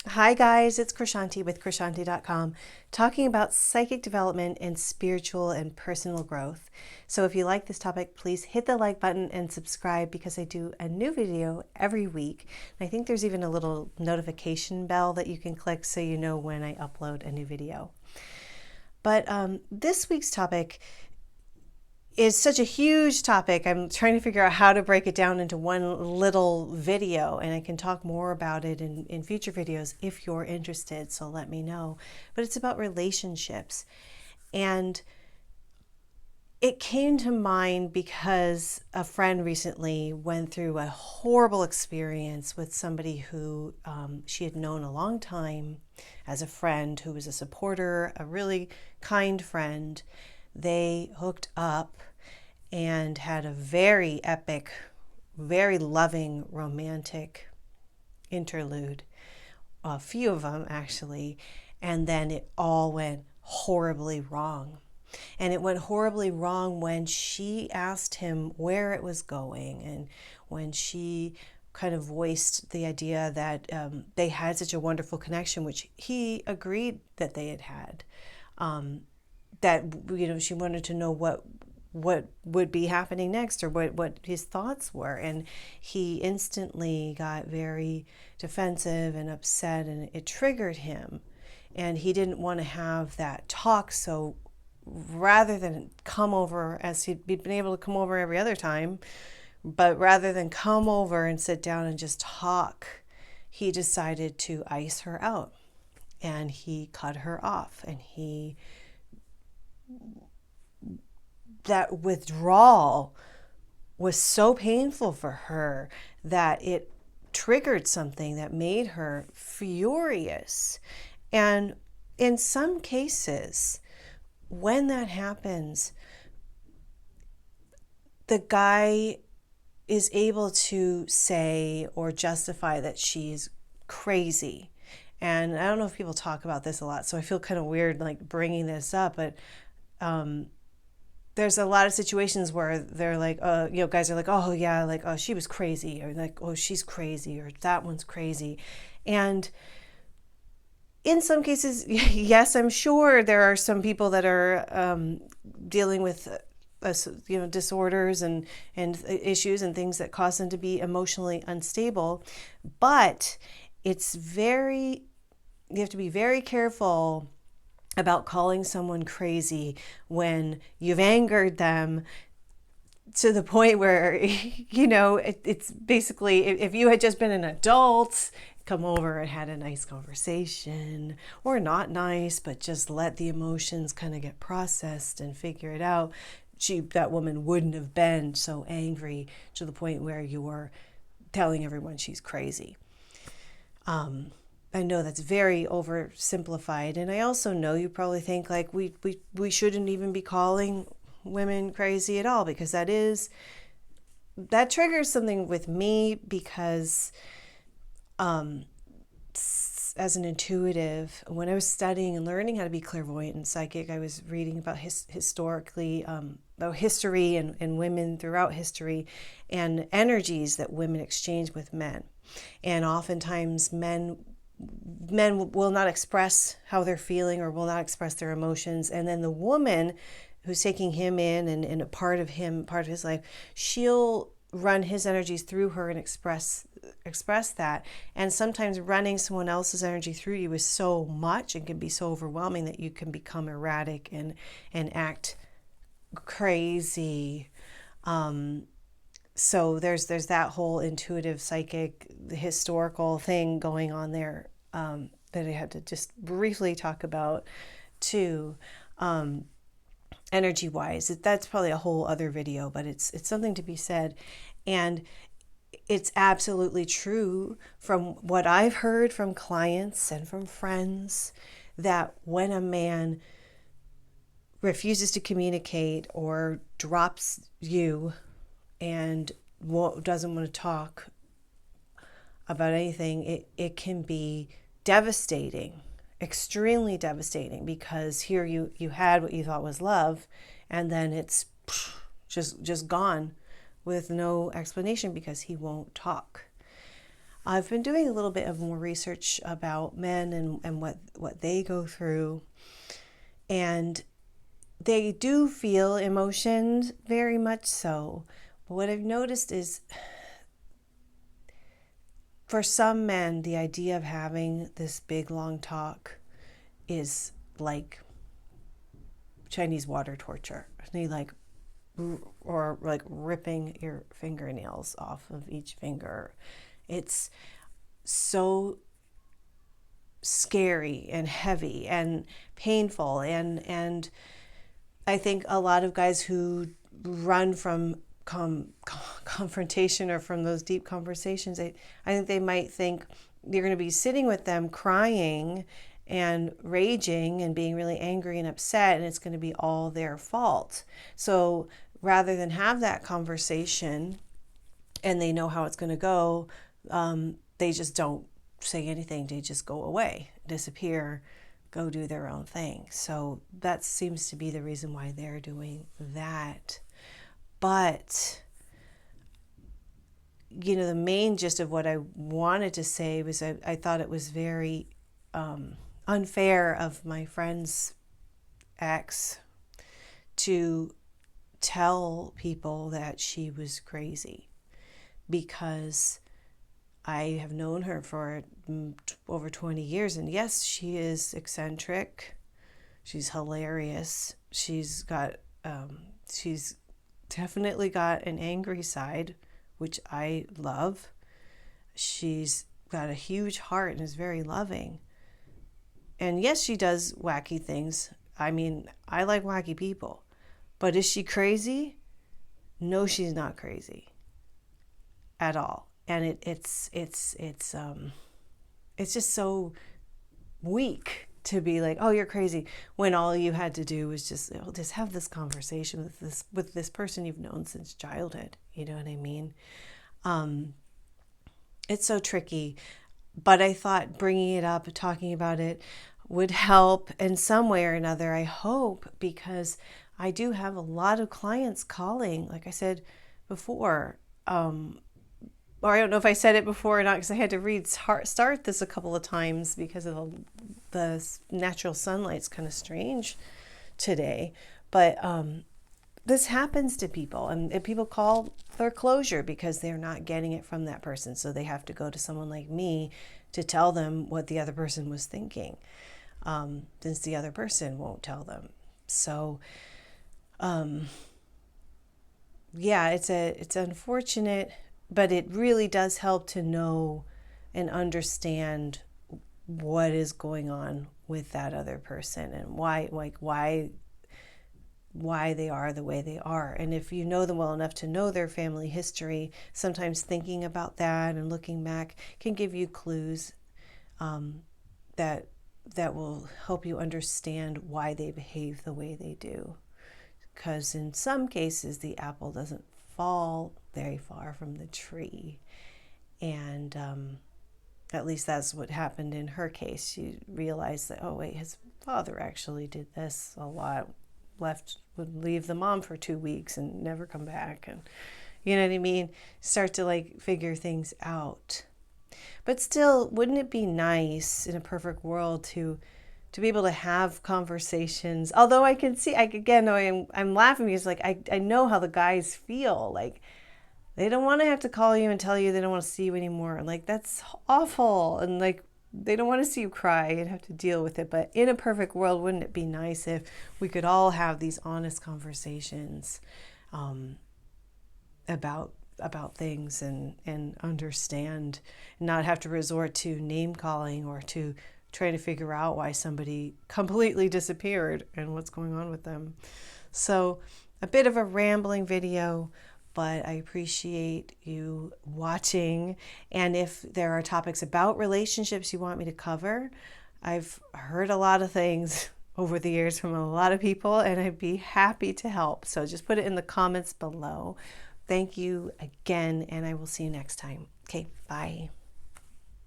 Hi guys, it's Krishantiw with Krishantiw.com talking about psychic development and spiritual and personal growth. So if you like this topic, please hit the like button and subscribe because I do a new video every week. And I think there's even a little notification bell that you can click so you know when I upload a new video. But this week's topic is such a huge topic. I'm trying to figure out how to break it down into one little video, and I can talk more about it in future videos if you're interested, so let me know. But it's about relationships. And it came to mind because a friend recently went through a horrible experience with somebody who she had known a long time as a friend, who was a supporter, a really kind friend. They hooked up and had a very epic, very loving, romantic interlude, a few of them actually, and then it all went horribly wrong. And it went horribly wrong when she asked him where it was going, and when she kind of voiced the idea that they had such a wonderful connection, which he agreed that they had had. That she wanted to know what would be happening next, or what his thoughts were, and he instantly got very defensive and upset, and it triggered him, and he didn't want to have that talk. So rather than come over, as he'd been able to come over every other time, but rather than come over and sit down and just talk, he decided to ice her out, and he cut her off, and that withdrawal was so painful for her that it triggered something that made her furious. And in some cases, when that happens, the guy is able to say or justify that she's crazy. And I don't know if people talk about this a lot, so I feel kind of weird like bringing this up, but there's a lot of situations where they're like, guys are like, oh yeah, like, oh, she was crazy, or like, oh, she's crazy, or that one's crazy. And in some cases, yes, I'm sure there are some people that are dealing with disorders and issues and things that cause them to be emotionally unstable. But you have to be very careful about calling someone crazy when you've angered them to the point where, it's basically, if you had just been an adult, come over and had a nice conversation, or not nice, but just let the emotions kind of get processed and figure it out, that woman wouldn't have been so angry to the point where you were telling everyone she's crazy. I know that's very oversimplified, and I also know you probably think like we shouldn't even be calling women crazy at all, because that triggers something with me, because as an intuitive, when I was studying and learning how to be clairvoyant and psychic, I was reading about historically about history and women throughout history, and energies that women exchange with men. And oftentimes men will not express how they're feeling, or will not express their emotions, and then the woman who's taking him in and a part of his life, she'll run his energies through her and express that. And sometimes running someone else's energy through you is so much and can be so overwhelming that you can become erratic and act crazy. So there's that whole intuitive, psychic, historical thing going on there, that I had to just briefly talk about too. Energy wise, that's probably a whole other video, but it's something to be said. And it's absolutely true from what I've heard from clients and from friends, that when a man refuses to communicate or drops you and doesn't want to talk about anything, it can be devastating, extremely devastating, because here you had what you thought was love, and then it's just gone with no explanation because he won't talk. I've been doing a little bit of more research about men and what they go through. And they do feel emotions, very much so. But what I've noticed is for some men, the idea of having this big long talk is like Chinese water torture. They like, or like ripping your fingernails off of each finger. It's so scary and heavy and painful, and I think a lot of guys who run from confrontation or from those deep conversations, I think they might think you're going to be sitting with them crying and raging and being really angry and upset, and it's going to be all their fault. So rather than have that conversation and they know how it's going to go, they just don't say anything. They just go away, disappear, go do their own thing. So that seems to be the reason why they're doing that. But, you know, the main gist of what I wanted to say was I thought it was very unfair of my friend's ex to tell people that she was crazy, because I have known her for over 20 years, and yes, she is eccentric. She's hilarious. She's definitely got an angry side, which I love. She's got a huge heart and is very loving. And yes, she does wacky things. I mean, I like wacky people. But is she crazy? No, she's not crazy at all. And it's just so weak to be like, oh, you're crazy, when all you had to do was just have this conversation with this person you've known since childhood. You know what I mean? It's so tricky, but I thought bringing it up, talking about it, would help in some way or another, I hope, because I do have a lot of clients calling, like I said before, or I don't know if I said it before or not, because I had to start this a couple of times because of the natural sunlight's kind of strange today. But this happens to people, and people call for closure because they're not getting it from that person. So they have to go to someone like me to tell them what the other person was thinking, since the other person won't tell them. So yeah, it's unfortunate, but it really does help to know and understand what is going on with that other person and why they are the way they are. And if you know them well enough to know their family history, sometimes thinking about that and looking back can give you clues that will help you understand why they behave the way they do. Because in some cases, the apple doesn't fall very far from the tree. And at least that's what happened in her case. She realized that, oh, wait, his father actually did this a lot. Would leave the mom for 2 weeks and never come back. And you know what I mean? Start to like figure things out. But still, wouldn't it be nice in a perfect world to be able to have conversations? Although I can see, I'm laughing because like I know how the guys feel. Like they don't want to have to call you and tell you they don't want to see you anymore. Like that's awful. And like they don't want to see you cry and have to deal with it. But in a perfect world, wouldn't it be nice if we could all have these honest conversations about things and understand, and not have to resort to name calling or to trying to figure out why somebody completely disappeared and what's going on with them. So a bit of a rambling video, but I appreciate you watching. And if there are topics about relationships you want me to cover, I've heard a lot of things over the years from a lot of people, and I'd be happy to help. So just put it in the comments below. Thank you again, and I will see you next time. Okay, bye.